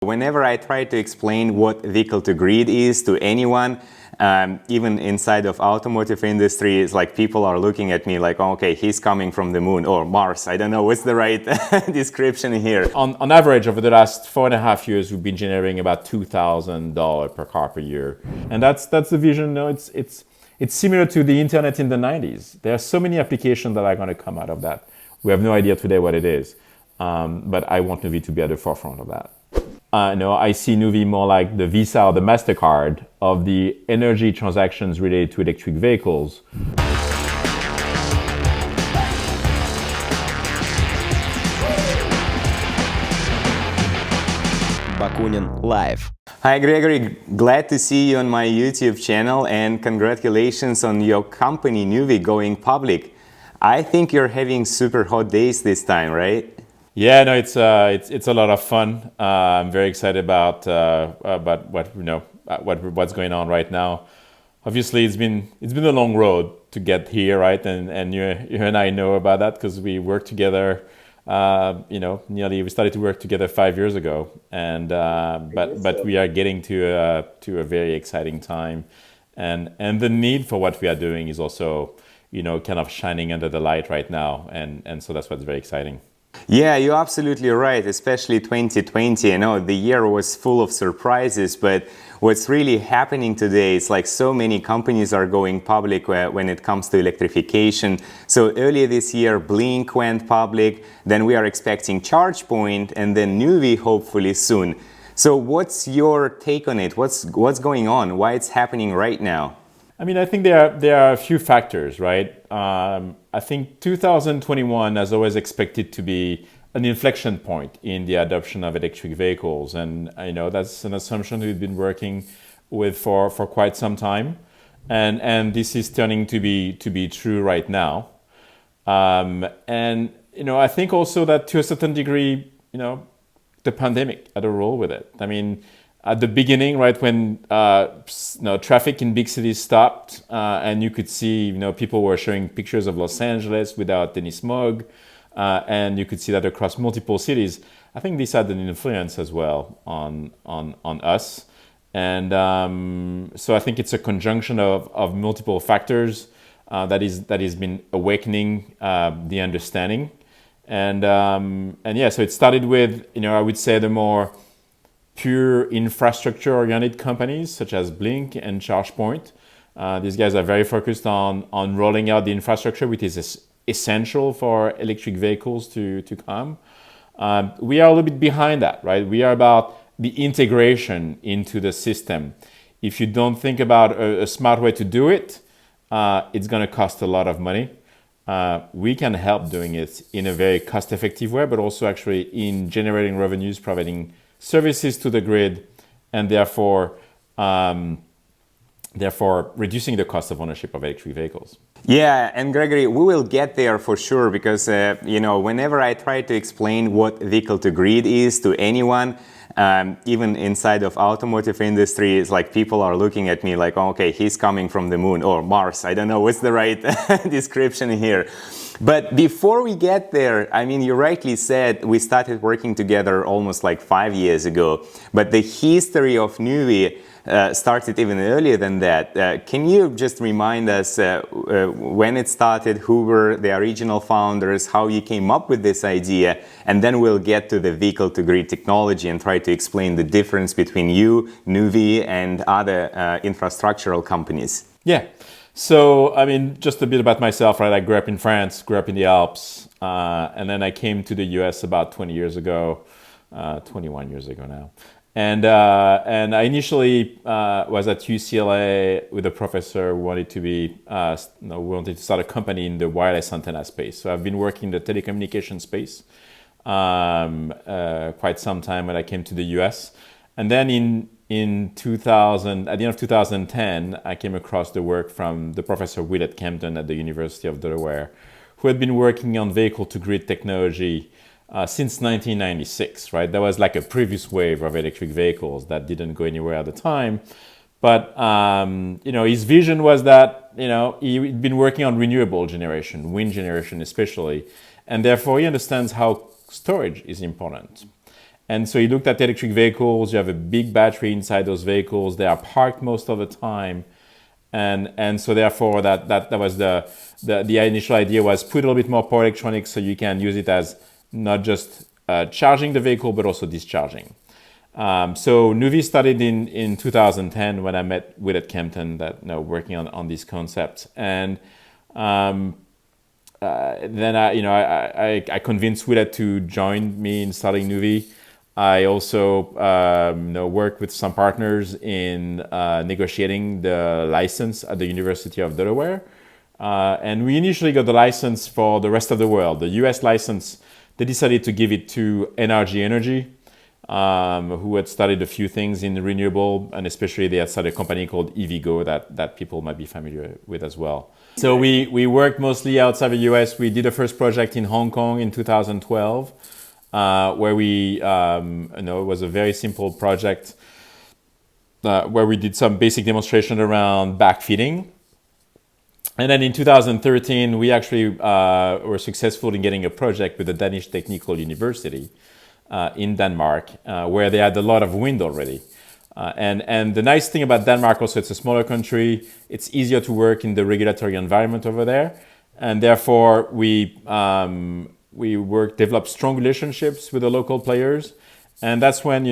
Whenever I try to explain what vehicle-to-grid is to anyone, even inside of automotive industry, it's like people are looking at me like, oh, okay, he's coming from the moon or Mars. I don't know what's the right description here. On average, over the last 4.5 years, we've been generating about $2,000 per car per year, and that's the vision. No, it's similar to the internet in the 90s. There are so many applications that are going to come out of that. We have no idea today what it is, but I want Nuvve to be at the forefront of that. I see Nuvve more like the Visa or the MasterCard of the energy transactions related to electric vehicles. Bakunin Live. Hi Gregory, glad to see you on my YouTube channel and congratulations on your company Nuvve going public. I think you're having super hot days this time, right? Yeah, no, it's a lot of fun. I'm very excited about what's going on right now. Obviously, it's been a long road to get here, right? And you and I know about that because we worked together. We started to work together 5 years ago, and but we are getting to a very exciting time, and the need for what we are doing is also kind of shining under the light right now, and so that's what's very exciting. Yeah, you're absolutely right, especially 2020. I know the year was full of surprises, but what's really happening today is like so many companies are going public when it comes to electrification. So earlier this year, Blink went public, then we are expecting Chargepoint, and then Nuvve hopefully soon. So what's your take on it? What's going on? Why it's happening right now? I mean, I think there are a few factors, right? I think 2021 has always expected to be an inflection point in the adoption of electric vehicles, and that's an assumption we've been working with for quite some time, and this is turning to be true right now. I think also that to a certain degree, the pandemic had a role with it. I mean, at the beginning, right, when traffic in big cities stopped, and you could see, people were showing pictures of Los Angeles without any smog, and you could see that across multiple cities. I think this had an influence as well on us, and so I think it's a conjunction of multiple factors that has been awakening the understanding, and so it started with I would say the more pure infrastructure-oriented companies such as Blink and Chargepoint. These guys are very focused on rolling out the infrastructure, which is essential for electric vehicles to come. We are a little bit behind that, right? We are about the integration into the system. If you don't think about a smart way to do it, it's going to cost a lot of money. We can help doing it in a very cost-effective way, but also actually in generating revenues, providing services to the grid, and therefore reducing the cost of ownership of electric vehicles. Yeah, and Gregory, we will get there for sure because, whenever I try to explain what vehicle-to-grid is to anyone, even inside of automotive industry, it's like people are looking at me like, oh, okay, he's coming from the moon or Mars. I don't know what's the right description here. But before we get there, I mean, you rightly said we started working together almost like 5 years ago, but the history of Nuvve started even earlier than that. Can you just remind us when it started, who were the original founders, how you came up with this idea, and then we'll get to the vehicle-to-grid technology and try to explain the difference between you, Nuvve, and other infrastructural companies. Yeah. So, I mean, just a bit about myself, right? I grew up in France, grew up in the Alps, and then I came to the US about 20 years ago, 21 years ago now. And I initially was at UCLA with a professor who wanted to start a company in the wireless antenna space. So I've been working in the telecommunication space quite some time when I came to the US. And then in 2000, at the end of 2010, I came across the work from the professor Willett Kempton at the University of Delaware, who had been working on vehicle-to-grid technology since 1996, right? That was like a previous wave of electric vehicles that didn't go anywhere at the time. But, his vision was that, he'd been working on renewable generation, wind generation especially, and therefore he understands how storage is important. And so he looked at electric vehicles. You have a big battery inside those vehicles. They are parked most of the time. And so therefore that was the initial idea was put a little bit more power electronics so you can use it as not just charging the vehicle, but also discharging. So Nuvve started in 2010 when I met Willett Kempton working on this concept. And then I convinced Willett to join me in starting Nuvve. I also worked with some partners in negotiating the license at the University of Delaware. And we initially got the license for the rest of the world. The US license, they decided to give it to NRG Energy, who had studied a few things in renewable, and especially they had started a company called EVgo that people might be familiar with as well. So we worked mostly outside the US. We did a first project in Hong Kong in 2012. Where it was a very simple project where we did some basic demonstration around backfeeding. And then in 2013, we actually were successful in getting a project with the Danish Technical University in Denmark, where they had a lot of wind already. And the nice thing about Denmark also, it's a smaller country. It's easier to work in the regulatory environment over there. And therefore, we developed strong relationships with the local players, and that's when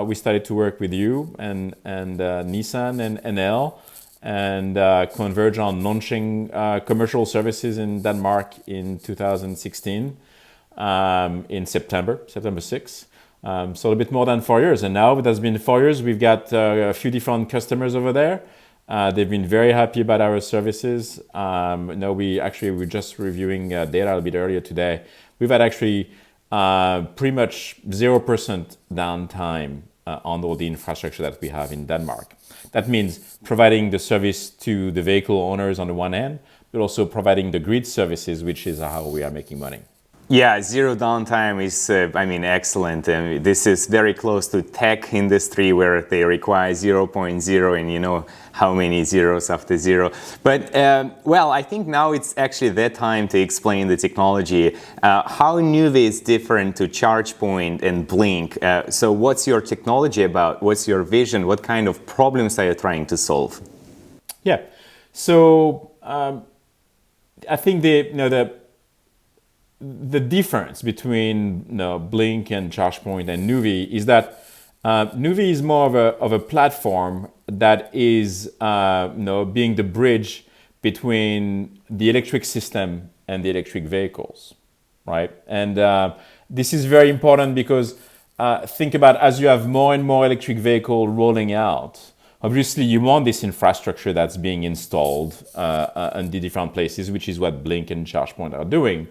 we started to work with you and Nissan and NL and converge on launching commercial services in Denmark in 2016 in September 6th. So a little bit more than 4 years, and now it has been 4 years. We've got a few different customers over there. They've been very happy about our services. We're just reviewing data a little bit earlier today. We've had actually pretty much 0% downtime on all the infrastructure that we have in Denmark. That means providing the service to the vehicle owners on the one hand, but also providing the grid services, which is how we are making money. Yeah, zero downtime is, excellent. This is very close to tech industry where they require 0.0 and you know how many zeros after zero. But, I think now it's actually that time to explain the technology. How Nuvve is different to Chargepoint and Blink. So what's your technology about? What's your vision? What kind of problems are you trying to solve? Yeah, so I think the difference between Blink and Chargepoint and Nuvve is that Nuvve is more of a platform that is being the bridge between the electric system and the electric vehicles, right? And this is very important because think about as you have more and more electric vehicle rolling out, obviously you want this infrastructure that's being installed in the different places, which is what Blink and Chargepoint are doing.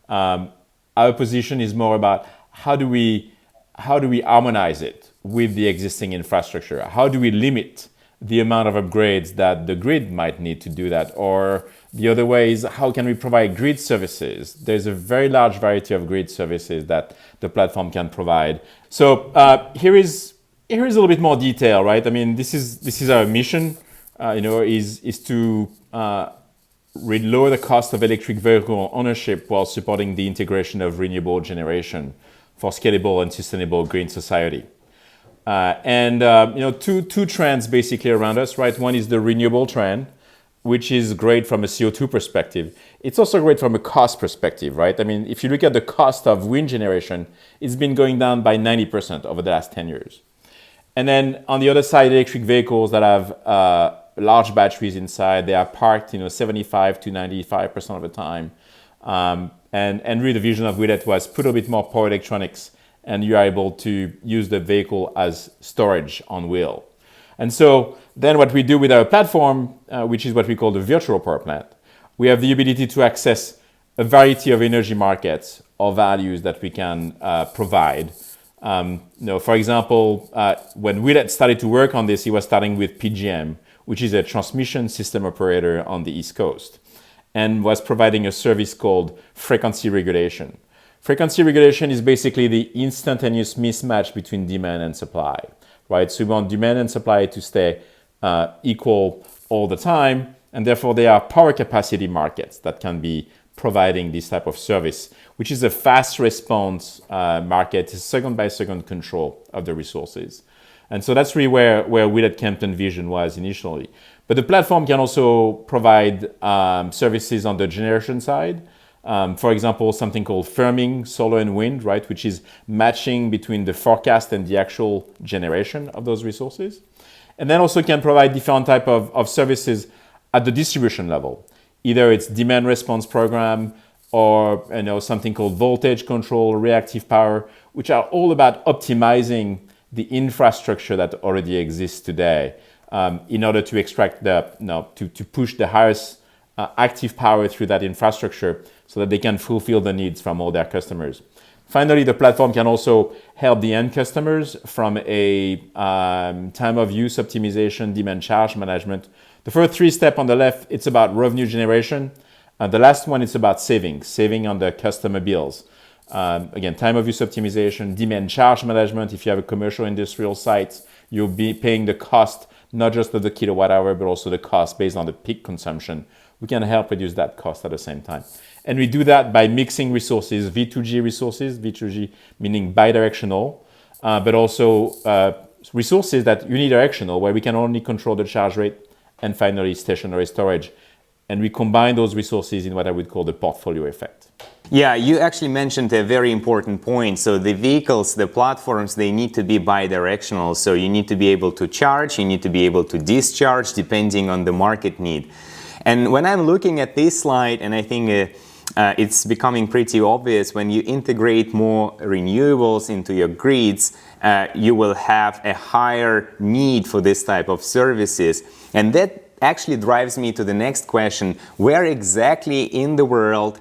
Our position is more about how do we harmonize it with the existing infrastructure? How do we limit the amount of upgrades that the grid might need to do that? Or the other way is how can we provide grid services? There's a very large variety of grid services that the platform can provide. So here is a little bit more detail, right? I mean, this is our mission. Is to lower the cost of electric vehicle ownership while supporting the integration of renewable generation for scalable and sustainable green society. Two trends basically around us, right? One is the renewable trend, which is great from a CO2 perspective. It's also great from a cost perspective, right? I mean, if you look at the cost of wind generation, it's been going down by 90% over the last 10 years. And then on the other side, electric vehicles that have large batteries inside, they are parked 75 to 95% of the time. And really the vision of Willett was put a bit more power electronics and you are able to use the vehicle as storage on wheel. And so then what we do with our platform, which is what we call the virtual power plant, we have the ability to access a variety of energy markets or values that we can provide. For example, when Willett started to work on this, he was starting with PGM, which is a transmission system operator on the East Coast, and was providing a service called frequency regulation. Frequency regulation is basically the instantaneous mismatch between demand and supply, right? So we want demand and supply to stay equal all the time, and therefore there are power capacity markets that can be providing this type of service, which is a fast response market, second by second control of the resources. And so that's really where we at Kempton Vision was initially. But the platform can also provide services on the generation side. For example, something called firming, solar and wind, right, which is matching between the forecast and the actual generation of those resources. And then also can provide different type of services at the distribution level. Either it's demand response program or something called voltage control, reactive power, which are all about optimizing the infrastructure that already exists today in order to extract to push the highest active power through that infrastructure so that they can fulfill the needs from all their customers. Finally, the platform can also help the end customers from a time of use optimization, demand charge management. The first three steps on the left, it's about revenue generation. The last one is about saving on the customer bills. Again, time of use optimization, demand charge management. If you have a commercial industrial site, you'll be paying the cost, not just of the kilowatt hour, but also the cost based on the peak consumption. We can help reduce that cost at the same time. And we do that by mixing resources, V2G resources, V2G meaning bidirectional, but also resources that unidirectional, where we can only control the charge rate, and finally stationary storage. And we combine those resources in what I would call the portfolio effect. Yeah, you actually mentioned a very important point. So the vehicles, the platforms, they need to be bidirectional. So you need to be able to charge, you need to be able to discharge depending on the market need. And when I'm looking at this slide, and I think it's becoming pretty obvious, when you integrate more renewables into your grids, you will have a higher need for this type of services. And that actually drives me to the next question. Where exactly in the world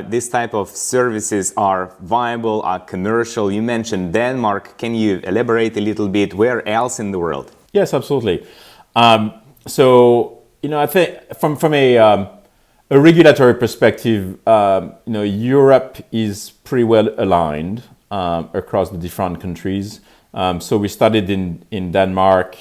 this type of services are viable, are commercial? You mentioned Denmark. Can you elaborate a little bit? Where else in the world? Yes, absolutely. I think from a regulatory perspective, Europe is pretty well aligned across the different countries. So we started in Denmark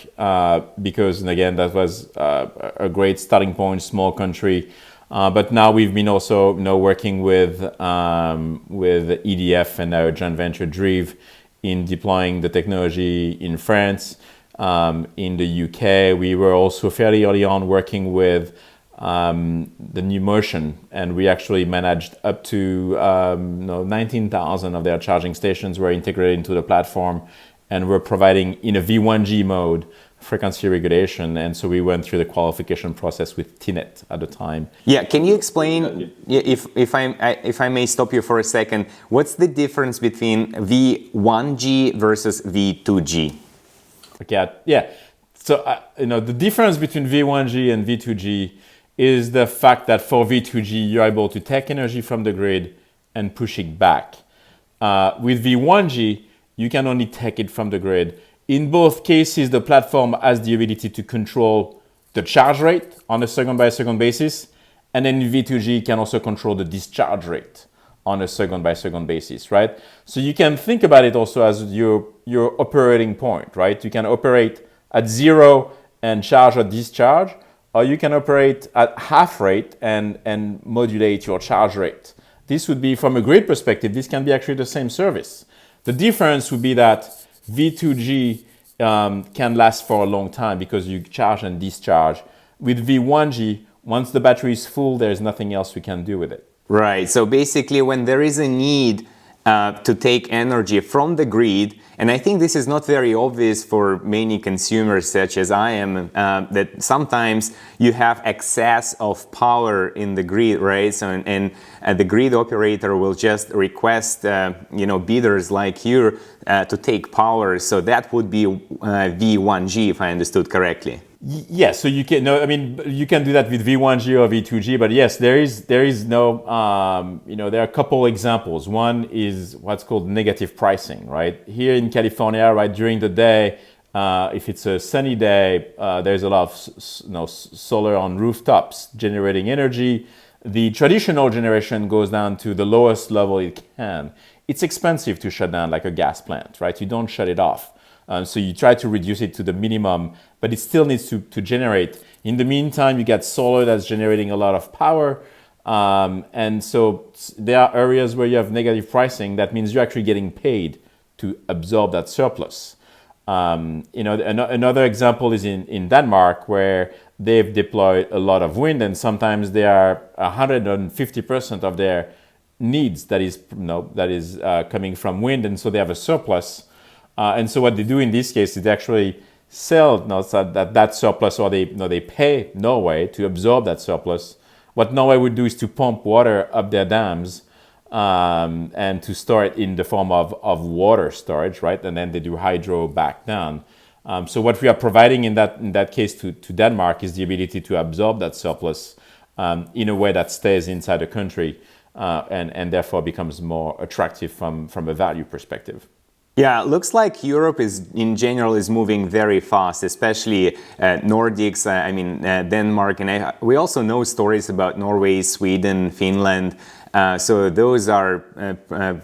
because, and again, that was a great starting point, small country. But now we've been also working with EDF and our joint venture Drive in deploying the technology in France. In the UK, we were also fairly early on working with the New Motion, and we actually managed up to 19,000 of their charging stations were integrated into the platform, and we're providing in a V1G mode frequency regulation, and so we went through the qualification process with TNET at the time. Yeah, can you explain, if I may stop you for a second, what's the difference between V1G versus V2G? Okay, yeah. So the difference between V1G and V2G is the fact that for V2G you're able to take energy from the grid and push it back. With V1G, you can only take it from the grid. In both cases, the platform has the ability to control the charge rate on a second by second basis, and then V2G can also control the discharge rate on a second by second basis, right? So you can think about it also as your operating point, right? You can operate at zero and charge or discharge, or you can operate at half rate and modulate your charge rate. This would be, from a grid perspective, this can be actually the same service. The difference would be that V2G can last for a long time because you charge and discharge. With V1G, once the battery is full, there's nothing else we can do with it. Right. So basically, when there is a need to take energy from the grid, and I think this is not very obvious for many consumers such as I am, that sometimes you have excess of power in the grid, right? So, and the grid operator will just request, bidders like you to take power. So that would be V1G, if I understood correctly. Yes, so you can. No, I mean you can do that with V1G or V2G, but yes, there is no. There are a couple examples. One is what's called negative pricing, right? Here in California, right, during the day, if it's a sunny day, there's a lot of solar on rooftops generating energy. The traditional generation goes down to the lowest level it can. It's expensive to shut down like a gas plant, right? You don't shut it off. So you try to reduce it to the minimum, but it still needs to generate. In the meantime, you get solar that's generating a lot of power. And so there are areas where you have negative pricing. That means you're actually getting paid to absorb that surplus. Another example is in Denmark, where they've deployed a lot of wind, and sometimes they are 150% of their needs that is coming from wind, and so they have a surplus. And so what they do in this case is they actually sell that surplus, or they pay Norway to absorb that surplus. What Norway would do is to pump water up their dams and to store it in the form of water storage, right? And then they do hydro back down. So what we are providing in that case to Denmark is the ability to absorb that surplus in a way that stays inside the country and therefore becomes more attractive from a value perspective. Yeah, looks like Europe in general is moving very fast, especially Nordics, Denmark, and we also know stories about Norway, Sweden, Finland. So those are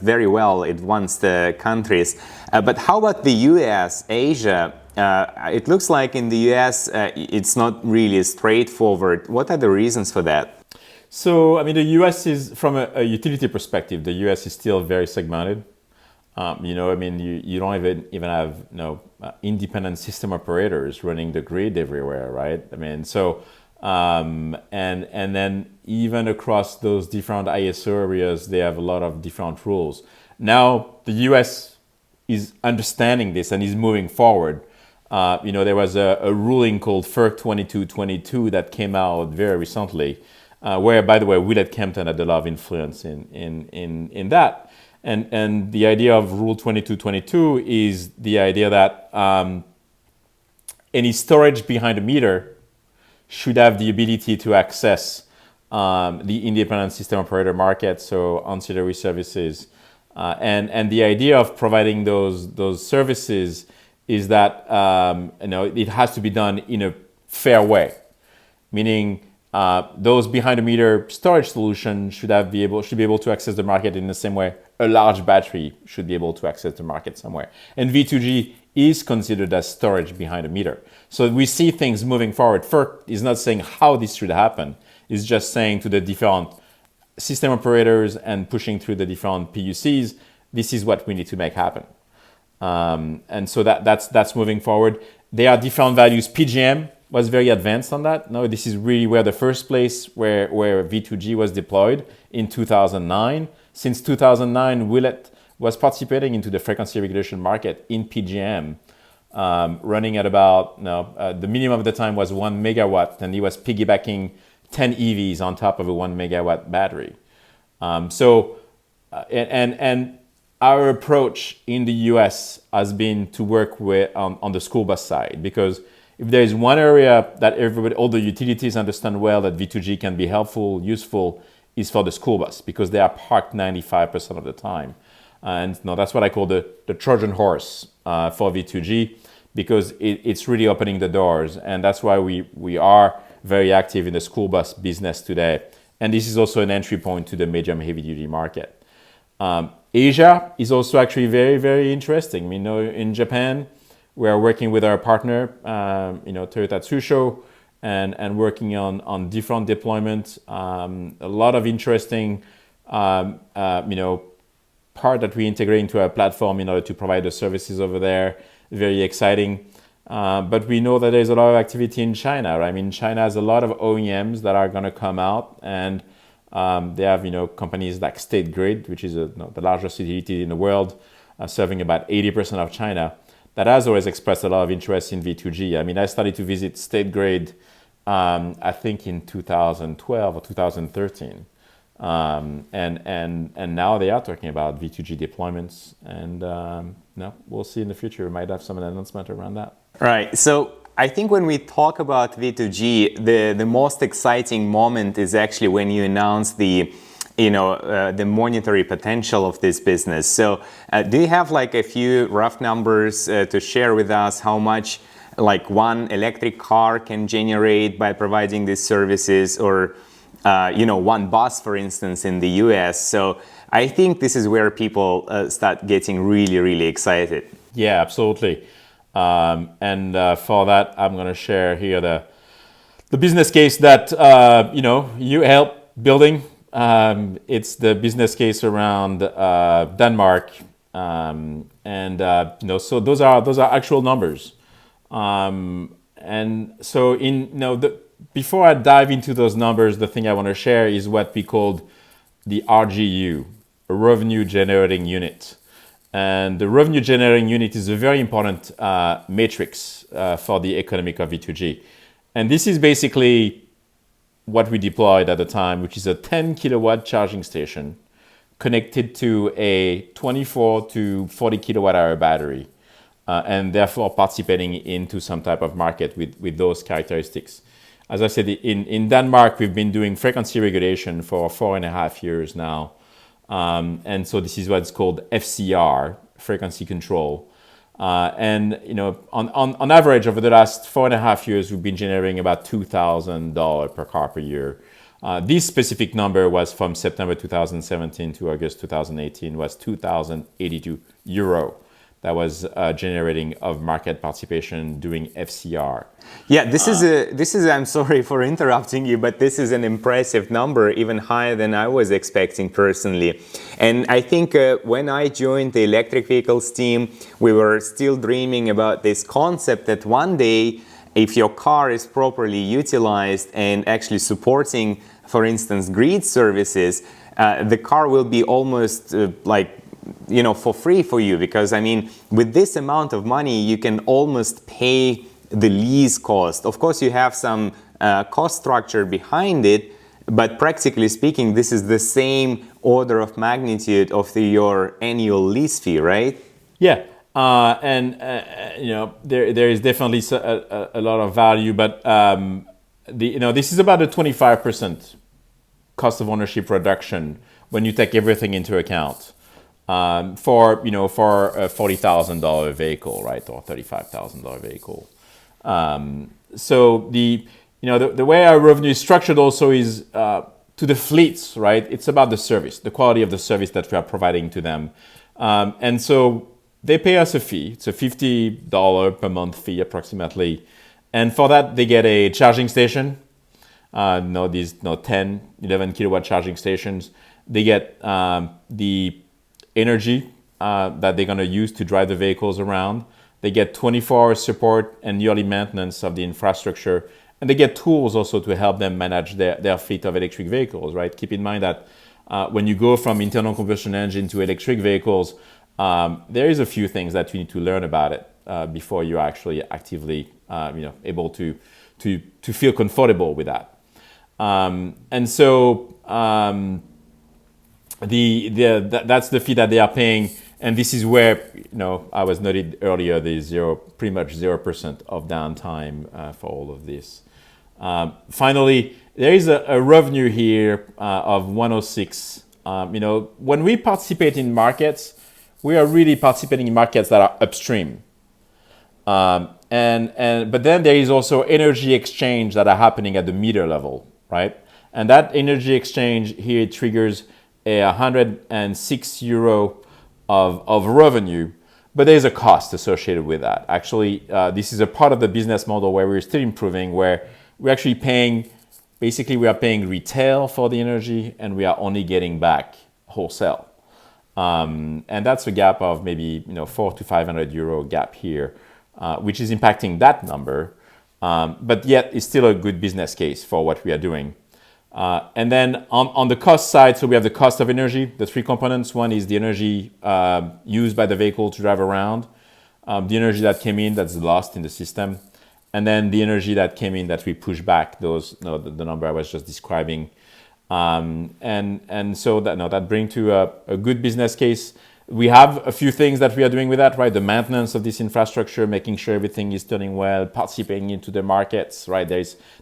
very well advanced countries. But how about the US, Asia? It looks like in the US it's not really straightforward. What are the reasons for that? So, the US is, from a utility perspective, the US is still very segmented. You don't even have independent system operators running the grid everywhere, right? And then even across those different ISO areas, they have a lot of different rules. Now the US is understanding this and is moving forward. There was a ruling called FERC 2222 that came out very recently, where, by the way, Willett Kempton had a lot of influence in that. And the idea of Rule 2222 is the idea that any storage behind a meter should have the ability to access the independent system operator market, so ancillary services. And the idea of providing those services is that it has to be done in a fair way, meaning those behind the meter storage solution should be able to access the market in the same way a large battery should be able to access the market somewhere. And V2G is considered as storage behind the meter. So we see things moving forward. FERC is not saying how this should happen. It's just saying to the different system operators and pushing through the different PUCs, this is what we need to make happen. And so that's moving forward. There are different values. PJM was very advanced on that. No, this is really where the first place where V2G was deployed in 2009. Since 2009, Willett was participating into the frequency regulation market in PJM, running at about, the minimum of the time was 1 megawatt, and he was piggybacking 10 EVs on top of a 1 megawatt battery. And our approach in the US has been to work with on the school bus side, because if there is one area that all the utilities understand well that V2G can be helpful, useful, is for the school bus, because they are parked 95% of the time. And that's what I call the Trojan horse for V2G, because it's really opening the doors. And that's why we are very active in the school bus business today. And this is also an entry point to the medium heavy duty market. Asia is also actually very, very interesting. In Japan, we are working with our partner, Toyota Tsusho, and working on different deployments. A lot of interesting, part that we integrate into our platform in order to provide the services over there. Very exciting. But we know that there's a lot of activity in China, right? China has a lot of OEMs that are going to come out, and they have, companies like State Grid, which is the largest utility in the world, serving about 80% of China, that has always expressed a lot of interest in V2G. I started to visit State Grid, I think in 2012 or 2013. And now they are talking about V2G deployments, and we'll see in the future. We might have some announcement around that. Right. So I think when we talk about V2G, the most exciting moment is actually when you announce the monetary potential of this business. So do you have a few rough numbers to share with us how much one electric car can generate by providing these services, or one bus, for instance, in the US? So I think this is where people start getting really, really excited. Yeah, absolutely. And for that, I'm going to share here the business case that you help building It's the business case around Denmark, so those are actual numbers. And so before I dive into those numbers, the thing I want to share is what we called the RGU, a revenue generating unit. And the revenue generating unit is a very important matrix for the economic of V2G. And this is basically what we deployed at the time, which is a 10 kilowatt charging station connected to a 24 to 40 kilowatt hour battery, and therefore participating into some type of market with those characteristics. As I said, in Denmark, we've been doing frequency regulation for 4.5 years now. And so this is what's called FCR, frequency control. On average, over the last 4.5 years, we've been generating about $2,000 per car per year. This specific number was from September 2017 to August 2018, was 2,082 euro. That was generating of market participation doing FCR. Yeah, this is. I'm sorry for interrupting you, but this is an impressive number, even higher than I was expecting personally. And I think when I joined the electric vehicles team, we were still dreaming about this concept that one day, if your car is properly utilized and actually supporting, for instance, grid services, the car will be almost for free for you, because I mean, with this amount of money, you can almost pay the lease cost. Of course, you have some cost structure behind it, but practically speaking, this is the same order of magnitude of your annual lease fee, right? Yeah, there is definitely a lot of value, but this is about a 25% cost of ownership reduction when you take everything into account. For a $40,000 vehicle, right, or $35,000 vehicle. So the way our revenue is structured also is to the fleets, right? It's about the service, the quality of the service that we are providing to them, and so they pay us a fee. It's a $50 per month fee approximately, and for that they get a charging station. 10, 11 kilowatt charging stations. They get the energy that they're going to use to drive the vehicles around. They get 24-hour support and yearly maintenance of the infrastructure. And they get tools also to help them manage their fleet of electric vehicles, right? Keep in mind that when you go from internal combustion engine to electric vehicles, there is a few things that you need to learn about it before you're actually actively able to feel comfortable with that. That's the fee that they are paying, and this is where I was noted earlier. There's pretty much 0% of downtime for all of this. Finally, there is a revenue here of 106. When we participate in markets, we are really participating in markets that are upstream. But then there is also energy exchange that are happening at the meter level, right? And that energy exchange here triggers 106 euro of revenue, but there's a cost associated with that. Actually, this is a part of the business model where we're still improving, where we're actually we are paying retail for the energy, and we are only getting back wholesale. And that's a gap of maybe 400 to 500 euro gap here, which is impacting that number, but yet it's still a good business case for what we are doing. And then on the cost side, so we have the cost of energy, the three components. One is the energy used by the vehicle to drive around, the energy that came in that's lost in the system, and then the energy that came in that we push back, the number I was just describing. So that brings to a good business case. We have a few things that we are doing with that, right? The maintenance of this infrastructure, making sure everything is turning well, participating into the markets, right?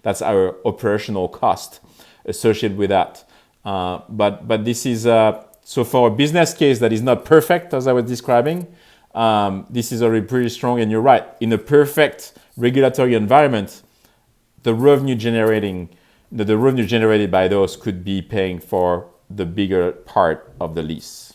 That's our operational cost associated with that. But this is, so for a business case that is not perfect, as I was describing, this is already pretty strong, and you're right. In a perfect regulatory environment, the revenue generated by those could be paying for the bigger part of the lease.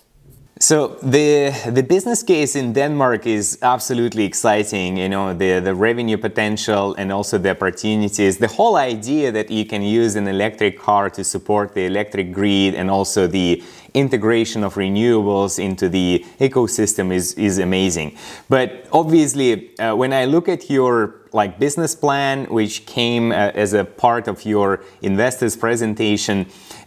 So the business case in Denmark is absolutely exciting. You know, the revenue potential and also the opportunities. The whole idea that you can use an electric car to support the electric grid and also the integration of renewables into the ecosystem is amazing. But obviously, when I look at your business plan, which came as a part of your investors presentation,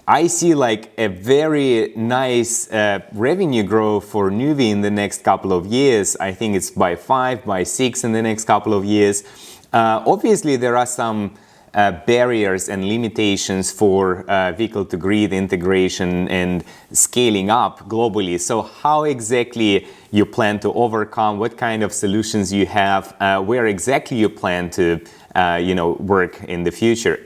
I see a very nice revenue growth for Nuvve in the next couple of years. I think it's by 5, by 6 in the next couple of years. Obviously, there are some barriers and limitations for vehicle-to-grid integration and scaling up globally. So how exactly you plan to overcome? What kind of solutions you have? Where exactly you plan to work in the future?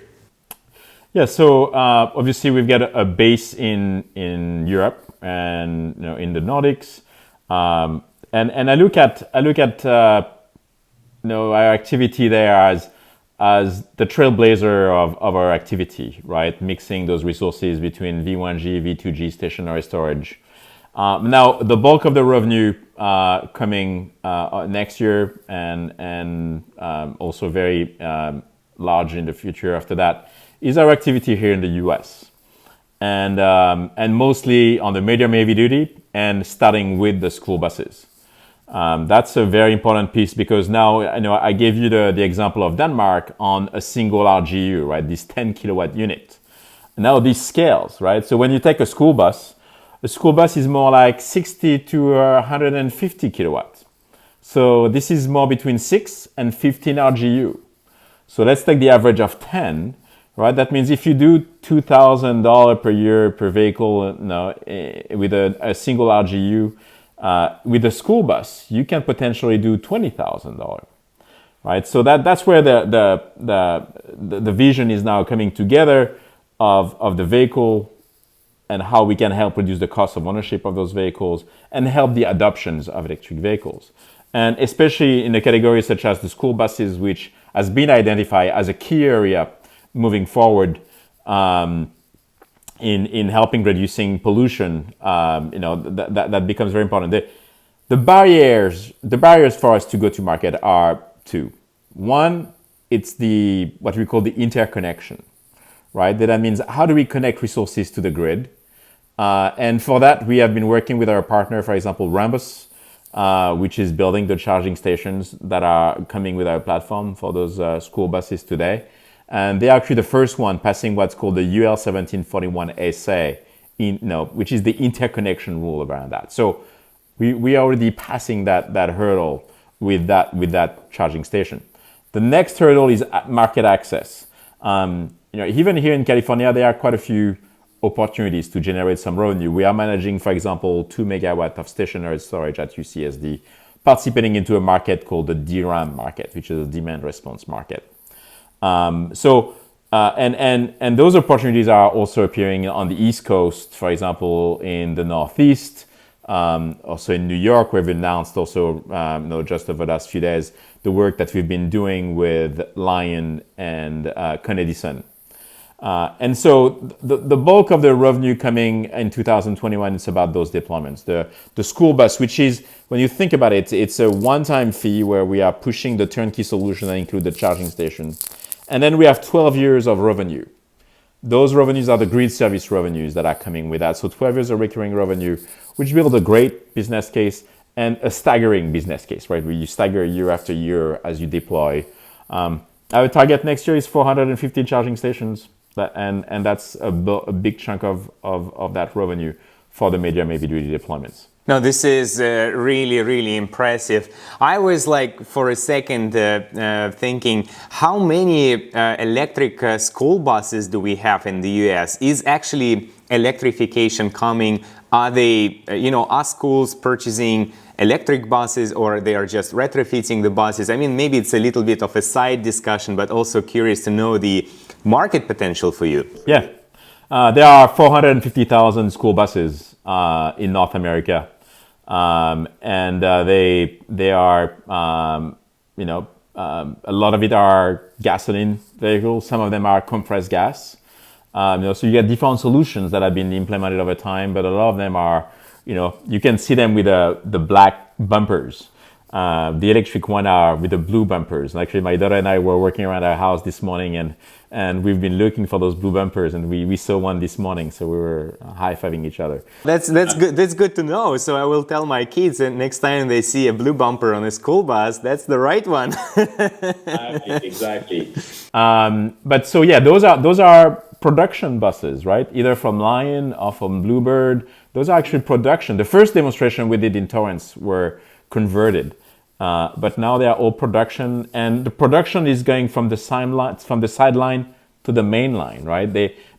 Yeah, so obviously we've got a base in Europe and in the Nordics, and I look at our activity there as the trailblazer of our activity, right? Mixing those resources between V1G, V2G stationary storage. Now the bulk of the revenue coming next year and also very large in the future after that is our activity here in the US, and mostly on the medium heavy duty and starting with the school buses. That's a very important piece because now I gave you the example of Denmark on a single RGU, right? This 10 kilowatt unit. Now this scales, right? So when you take a school bus is more like 60 to 150 kilowatts. So this is more between 6 and 15 RGU. So let's take the average of 10. Right, that means if you do $2,000 per year per vehicle, with a single RGU, with a school bus, you can potentially do $20,000. Right, so that's where the vision is now coming together of the vehicle and how we can help reduce the cost of ownership of those vehicles and help the adoptions of electric vehicles, and especially in a category such as the school buses, which has been identified as a key area moving forward in helping reducing pollution. That becomes very important. The barriers for us to go to market are two. One, it's what we call the interconnection, right? That means how do we connect resources to the grid? And for that, we have been working with our partner, for example, Rambus, which is building the charging stations that are coming with our platform for those school buses today. And they're actually the first one passing what's called the UL 1741 SA, which is the interconnection rule around that. So we are already passing that hurdle with that charging station. The next hurdle is market access. Even here in California, there are quite a few opportunities to generate some revenue. We are managing, for example, 2 megawatt of stationary storage at UCSD, participating into a market called the DRAM market, which is a demand response market. And those opportunities are also appearing on the East Coast, for example, in the Northeast, also in New York. We've announced also, just over the last few days, the work that we've been doing with Lion and Con Edison. And so the bulk of the revenue coming in 2021 is about those deployments. The school bus, which is, when you think about it, it's a one-time fee where we are pushing the turnkey solution that include the charging station. And then we have 12 years of revenue. Those revenues are the grid service revenues that are coming with that. So 12 years of recurring revenue, which builds a great business case and a staggering business case, right? Where you stagger year after year as you deploy. Our target next year is 450 charging stations. And that's a big chunk of that revenue for the medium heavy duty deployments. No, this is really, really impressive. I was for a second thinking, how many electric school buses do we have in the US? Is actually electrification coming? Are they, are schools purchasing electric buses, or they are just retrofitting the buses? I mean, maybe it's a little bit of a side discussion, but also curious to know the market potential for you. Yeah, there are 450,000 school buses in North America, and they are, a lot of it are gasoline vehicles. Some of them are compressed gas. So you get different solutions that have been implemented over time, but a lot of them are you can see them with the black bumpers. The electric one are with the blue bumpers. And actually, my daughter and I were working around our house this morning, and we've been looking for those blue bumpers, and we saw one this morning, so we were high-fiving each other. That's good. That's good to know. So I will tell my kids, and next time they see a blue bumper on a school bus, that's the right one. Exactly. But so yeah, those are production buses, right? Either from Lion or from Bluebird. Those are actually production. The first demonstration we did in Torrance were converted. But now they are all production, and the production is going from the sideline to the main line, right?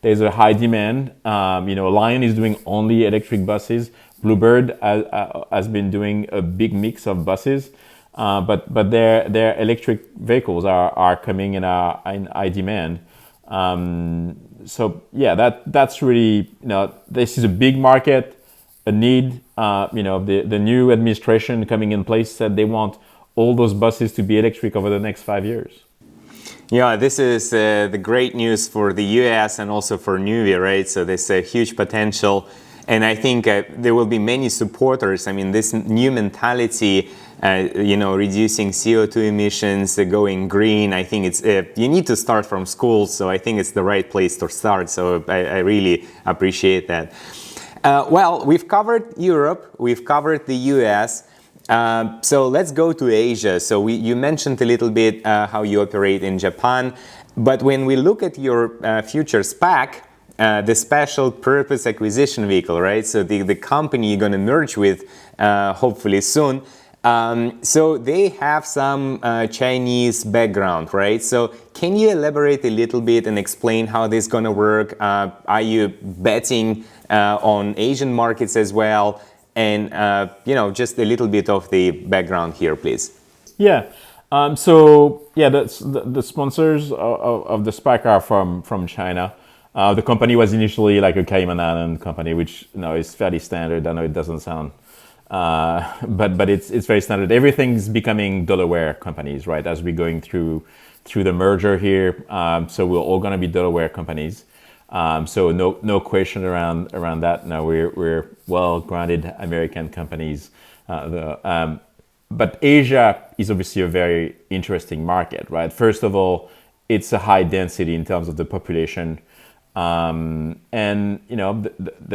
There's a high demand. Lion is doing only electric buses. Bluebird has been doing a big mix of buses, but their electric vehicles are coming in high demand. So yeah, that's really, this is a big market. A need, the new administration coming in place said they want all those buses to be electric over the next 5 years. Yeah, this is the great news for the US and also for Nuvve, right? So there's a huge potential, and I think there will be many supporters. I mean, this new mentality, reducing CO2 emissions, going green. I think it's you need to start from school, so I think it's the right place to start. So I really appreciate that. Well, we've covered Europe, we've covered the US, so let's go to Asia. So you mentioned a little bit how you operate in Japan, but when we look at your future SPAC, the special purpose acquisition vehicle, right? So the company you're going to merge with hopefully soon, so they have some Chinese background, right? So can you elaborate a little bit and explain how this is going to work? Are you betting on Asian markets as well? And, just a little bit of the background here, please. Yeah. The sponsors of the SPAC are from China. The company was initially like a Cayman Island company, which is fairly standard. I know it doesn't sound, but it's very standard. Everything's becoming Delaware companies, right? As we're going through the merger here, so we're all going to be Delaware companies. So no question around that. No, we're well-grounded American companies. But Asia is obviously a very interesting market, right? First of all, it's a high density in terms of the population. The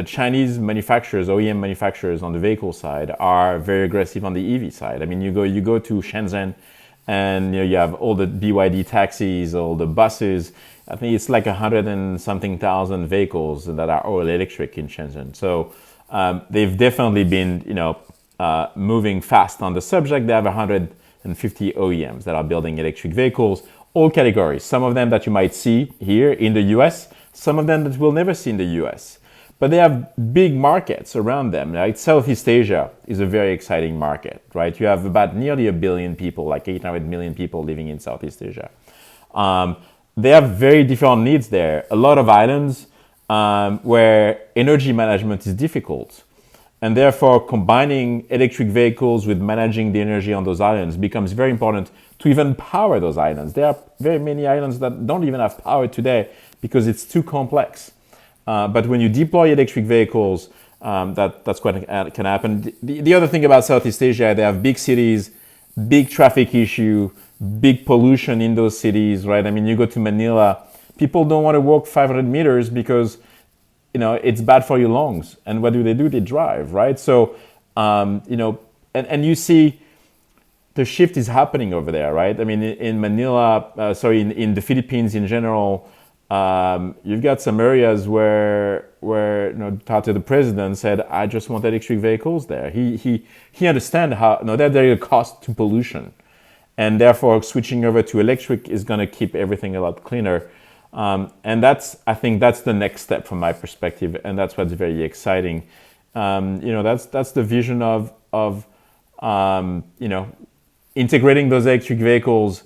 Chinese manufacturers, OEM manufacturers on the vehicle side are very aggressive on the EV side. I mean, you go to Shenzhen and you have all the BYD taxis, all the buses. I think it's like 100 and something thousand vehicles that are all electric in Shenzhen. So they've definitely been, moving fast on the subject. They have 150 OEMs that are building electric vehicles, all categories. Some of them that you might see here in the US, some of them that we'll never see in the US. But they have big markets around them. Right? Southeast Asia is a very exciting market, right? You have about nearly 1 billion people, like 800 million people living in Southeast Asia. They have very different needs there. A lot of islands where energy management is difficult. And therefore, combining electric vehicles with managing the energy on those islands becomes very important to even power those islands. There are very many islands that don't even have power today because it's too complex. But when you deploy electric vehicles, that's what can happen. The other thing about Southeast Asia, they have big cities, big traffic issue, big pollution in those cities, right? I mean, you go to Manila, people don't want to walk 500 meters because, it's bad for your lungs. And what do? They drive, right? So, and you see the shift is happening over there, right? I mean, in Manila, in the Philippines in general, you've got some areas where the president said, I just want electric vehicles there. He understands how, that there is a cost to pollution. And therefore, switching over to electric is going to keep everything a lot cleaner. And I think that's the next step from my perspective, and that's what's very exciting. That's the vision of integrating those electric vehicles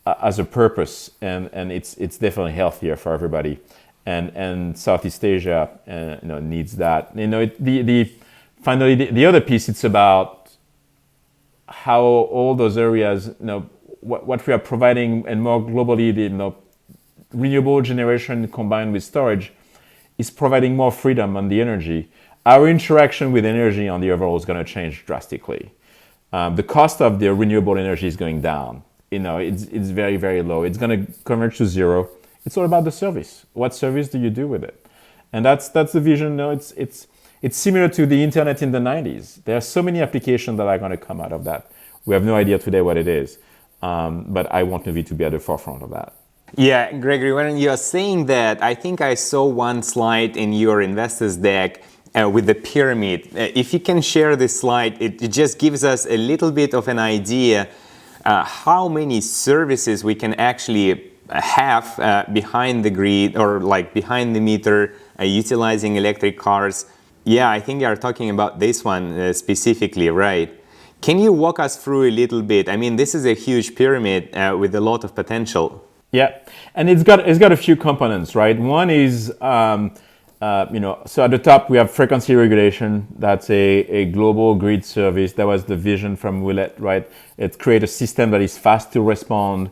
as a purpose, and it's definitely healthier for everybody. And Southeast Asia, needs that. Finally, the other piece, it's about how all those areas, what we are providing, and more globally, the renewable generation combined with storage is providing more freedom on the energy. our interaction with energy on the overall is going to change drastically. The cost of the renewable energy is going down. It's very, very low. It's going to converge to zero. It's all about the service. What service do you do with it? And that's the vision. It's similar to the internet in the 90s. There are so many applications that are going to come out of that. We have no idea today what it is, but I want Nuvve to be at the forefront of that. Yeah, Gregory, when you're saying that, I think I saw one slide in your investors deck with the pyramid. If you can share this slide, it just gives us a little bit of an idea how many services we can actually have behind the grid or like behind the meter utilizing electric cars. Yeah, I think you are talking about this one specifically, right? Can you walk us through a little bit? I mean, this is a huge pyramid with a lot of potential. Yeah, and it's got a few components, right? One is, so at the top we have frequency regulation. That's a global grid service. That was the vision from Willett, right? It creates a system that is fast to respond,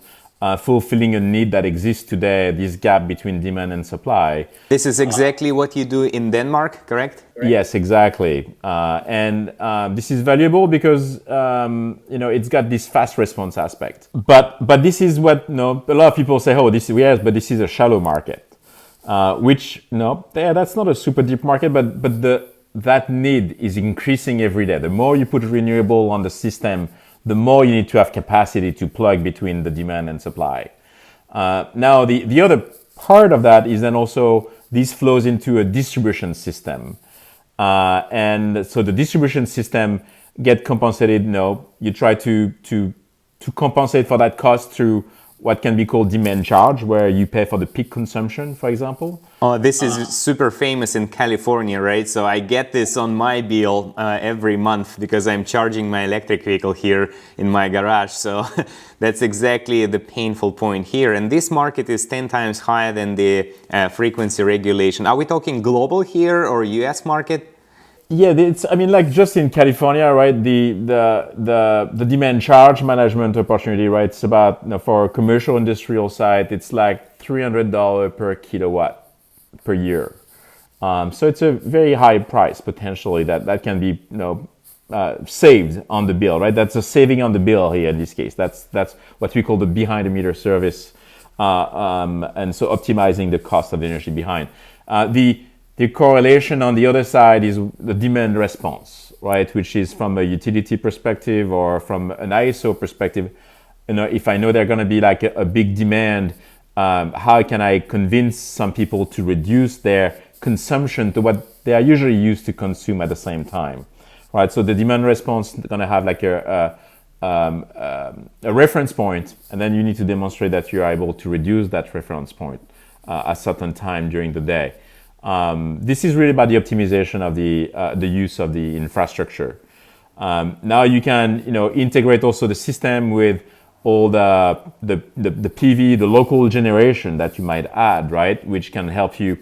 fulfilling a need that exists today, this gap between demand and supply. This is exactly what you do in Denmark, correct? Yes, exactly. And this is valuable because it's got this fast response aspect. But this is what a lot of people say. Oh, this is a shallow market, that's not a super deep market. But that need is increasing every day. The more you put renewable on the system, the more you need to have capacity to plug between the demand and supply. Now, the other part of that is then also this flows into a distribution system. And so the distribution system get compensated. You try to compensate for that cost through what can be called demand charge, where you pay for the peak consumption, for example. Oh, this is super famous in California, right? So I get this on my bill every month because I'm charging my electric vehicle here in my garage. So that's exactly the painful point here. And this market is 10 times higher than the frequency regulation. Are we talking global here or US market? Yeah, just in California, right? The demand charge management opportunity, right? It's about for a commercial industrial site, it's like $300 per kilowatt per year. So it's a very high price potentially that can be saved on the bill, right? That's a saving on the bill here in this case. That's what we call the behind the meter service, and so optimizing the cost of energy behind the correlation on the other side is the demand response, right? Which is from a utility perspective or from an ISO perspective. If I know they're going to be like a big demand, how can I convince some people to reduce their consumption to what they are usually used to consume at the same time, right? So the demand response is going to have like a reference point, and then you need to demonstrate that you're able to reduce that reference point at a certain time during the day. This is really about the optimization of the use of the infrastructure. Now you can integrate also the system with all the PV, the local generation that you might add, right, which can help you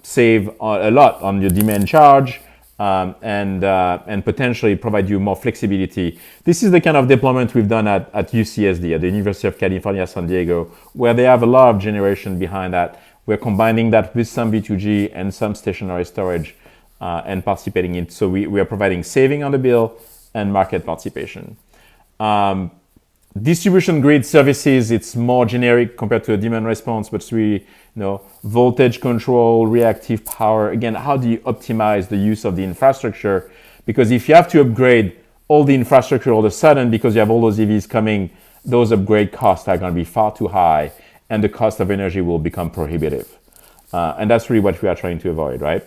save a lot on your demand charge and potentially provide you more flexibility. This is the kind of deployment we've done at UCSD, at the University of California, San Diego, where they have a lot of generation behind that. We're combining that with some V2G and some stationary storage and participating in. So we are providing saving on the bill and market participation. Distribution grid services, it's more generic compared to a demand response, but it's really, voltage control, reactive power. Again, how do you optimize the use of the infrastructure? Because if you have to upgrade all the infrastructure all of a sudden because you have all those EVs coming, those upgrade costs are going to be far too high, and the cost of energy will become prohibitive. And that's really what we are trying to avoid, right?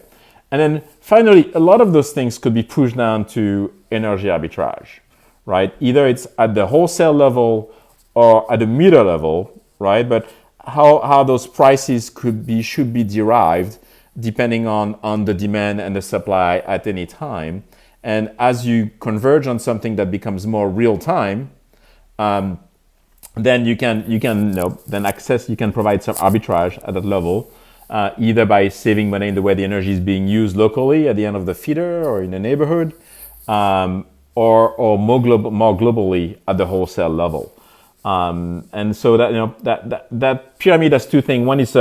And then finally, a lot of those things could be pushed down to energy arbitrage, right? Either it's at the wholesale level or at the meter level, right? But how those prices should be derived depending on the demand and the supply at any time. And as you converge on something that becomes more real time, then you can provide some arbitrage at that level, either by saving money in the way the energy is being used locally at the end of the feeder or in the neighborhood, or more globally at the wholesale level. And so that pyramid has two things. One is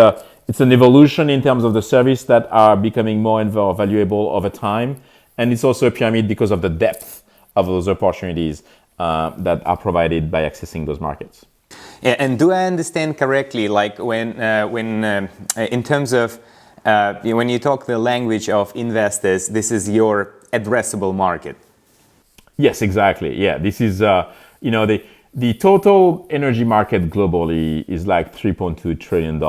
it's an evolution in terms of the service that are becoming more and more valuable over time. And it's also a pyramid because of the depth of those opportunities that are provided by accessing those markets. Yeah, and do I understand correctly, like when in terms of when you talk the language of investors, this is your addressable market? Yes, exactly. Yeah, this is the total energy market globally is like $3.2 trillion.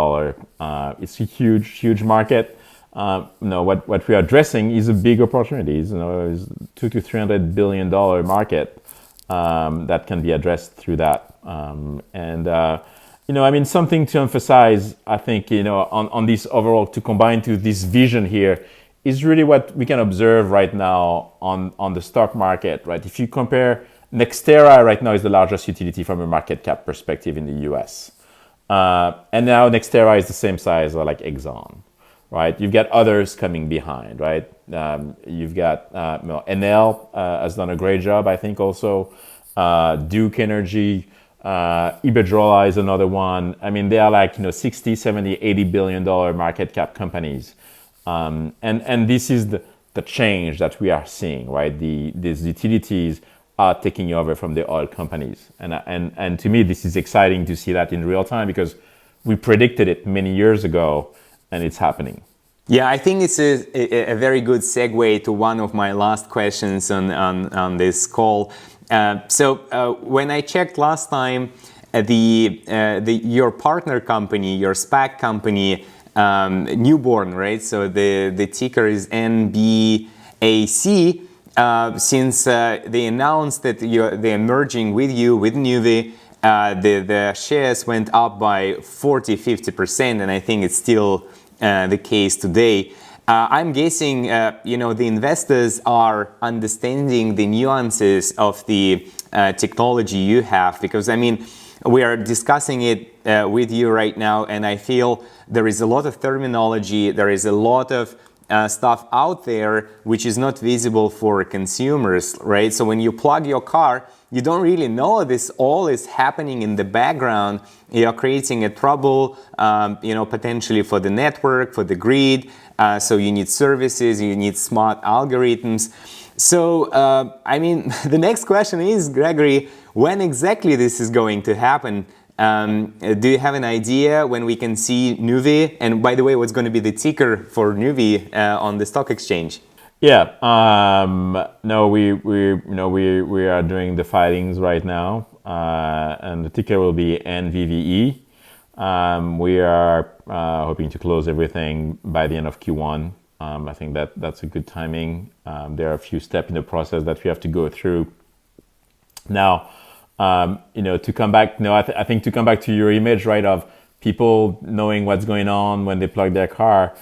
It's a huge market. What we are addressing is a big opportunity. It's $200 to $300 billion market that can be addressed through that. Something to emphasize, I think, on this overall, to combine to this vision here, is really what we can observe right now on the stock market, right? If you compare, Nextera right now is the largest utility from a market cap perspective in the US. And now Nextera is the same size like Exxon, right? You've got others coming behind, right? You've got Enel has done a great job, I think, also. Duke Energy, Iberdrola is another one. I mean, they are like 60, 70, $80 billion market cap companies. And this is the change that we are seeing, right? These utilities are taking over from the oil companies. And to me, this is exciting to see that in real time because we predicted it many years ago and it's happening. Yeah, I think it's a very good segue to one of my last questions on this call. When I checked last time, your partner company, your SPAC company, Newborn, right? So the ticker is NBAC. Since they announced that they're merging with Nuvve, the shares went up by 40-50%, and I think it's still the case today. I'm guessing, the investors are understanding the nuances of the technology you have, because we are discussing it with you right now, and I feel there is a lot of terminology, there is a lot of stuff out there which is not visible for consumers, right? So when you plug your car, you don't really know this all is happening in the background. You're creating a trouble, potentially for the network, for the grid. So you need services, you need smart algorithms. So, the next question is, Gregory, when exactly this is going to happen? Do you have an idea when we can see Nuvve? And by the way, what's going to be the ticker for Nuvve on the stock exchange? Yeah, no, we are doing the filings right now, and the ticker will be NVVE. We are hoping to close everything by the end of Q1. I think that's a good timing. There are a few steps in the process that we have to go through. Now, to come back, I think to come back to your image, right, of people knowing what's going on when they plug their car.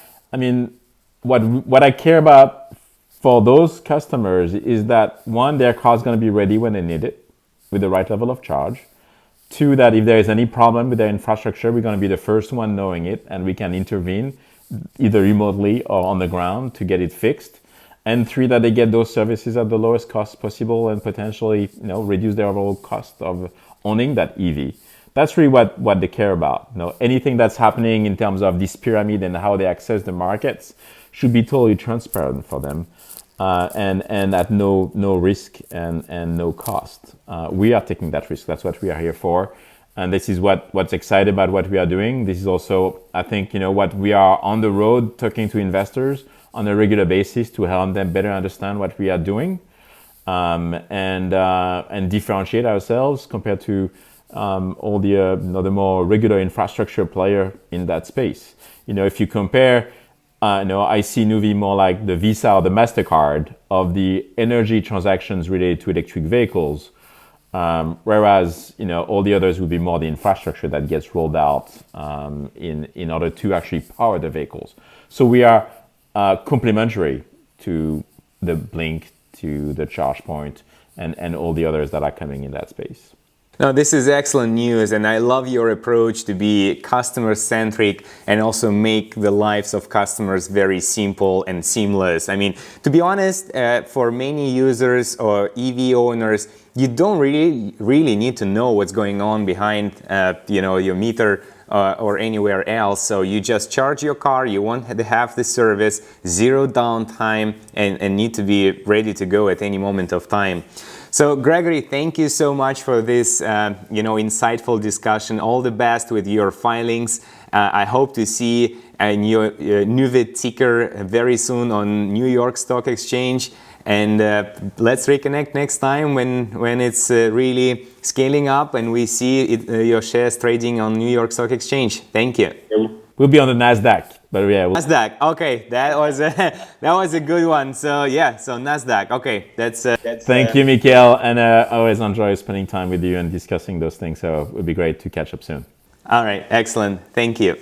What I care about for those customers is that, one, their car is going to be ready when they need it with the right level of charge. Two, that if there is any problem with their infrastructure, we're going to be the first one knowing it and we can intervene either remotely or on the ground to get it fixed. And three, that they get those services at the lowest cost possible and potentially reduce their overall cost of owning that EV. That's really what they care about. Anything that's happening in terms of this pyramid and how they access the markets should be totally transparent for them. And at no risk and no cost. We are taking that risk. That's what we are here for. And this is what's exciting about what we are doing. This is also, I think, what we are on the road talking to investors on a regular basis to help them better understand what we are doing and differentiate ourselves compared to all the more regular infrastructure player in that space. If you compare, I see Nuvve more like the Visa or the MasterCard of the energy transactions related to electric vehicles, whereas all the others will be more the infrastructure that gets rolled out in order to actually power the vehicles. So we are complementary to the Blink, to the Chargepoint, and all the others that are coming in that space. Now, this is excellent news, and I love your approach to be customer-centric and also make the lives of customers very simple and seamless. To be honest, for many users or EV owners, you don't really need to know what's going on behind your meter or anywhere else. So you just charge your car, you want to have the service, zero downtime, and need to be ready to go at any moment of time. So Gregory, thank you so much for this insightful discussion. All the best with your filings. I hope to see your Nuvve ticker very soon on New York Stock Exchange. And let's reconnect next time when it's really scaling up and we see your shares trading on New York Stock Exchange. Thank you. We'll be on the NASDAQ. But yeah, NASDAQ. Okay, that was a good one. So yeah, so NASDAQ. Okay, that's thank you, Mikhail, and I always enjoy spending time with you and discussing those things. So it would be great to catch up soon. All right, excellent. Thank you.